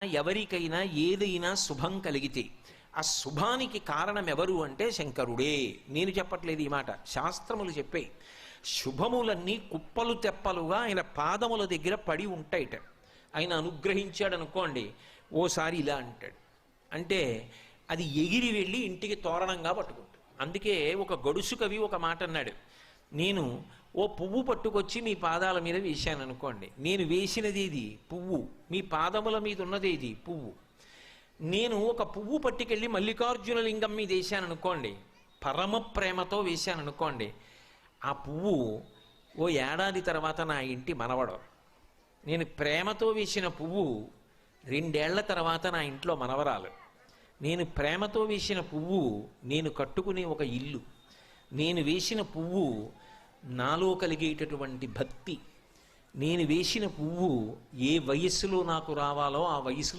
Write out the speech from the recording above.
ఎవరికైనా ఏదైనా శుభం కలిగితే ఆ శుభానికి కారణం ఎవరు అంటే శంకరుడే. నేను చెప్పట్లేదు ఈ మాట, శాస్త్రములు చెప్పే. శుభములన్నీ కుప్పలు తెప్పలుగా ఆయన పాదముల దగ్గర పడి ఉంటాయిట. ఆయన అనుగ్రహించాడు అనుకోండి, ఓసారి ఇలా అంటాడు అంటే అది ఎగిరి వెళ్ళి ఇంటికి తోరణంగా పట్టుకుంటాడు. అందుకే ఒక గడుసు కవి ఒక మాట అన్నాడు, నేను ఓ పువ్వు పట్టుకొచ్చి మీ పాదాల మీద వేశాను అనుకోండి, నేను వేసినది ఇది పువ్వు, మీ పాదముల మీద ఉన్నది ఇది పువ్వు. నేను ఒక పువ్వు పట్టుకెళ్ళి మల్లికార్జున లింగం మీద వేశాను అనుకోండి, పరమ ప్రేమతో వేశాను అనుకోండి, ఆ పువ్వు ఓ ఏడాది తర్వాత నా ఇంటి మనవడు. నేను ప్రేమతో వేసిన పువ్వు 2 ఏళ్ల తర్వాత నా ఇంట్లో మనవరాలు. నేను ప్రేమతో వేసిన పువ్వు నేను కట్టుకునే ఒక ఇల్లు. నేను వేసిన పువ్వు నాలో కలిగేటటువంటి భక్తి. నేను వేసిన పువ్వు ఏ వయస్సులో నాకు రావాలో ఆ వయసులో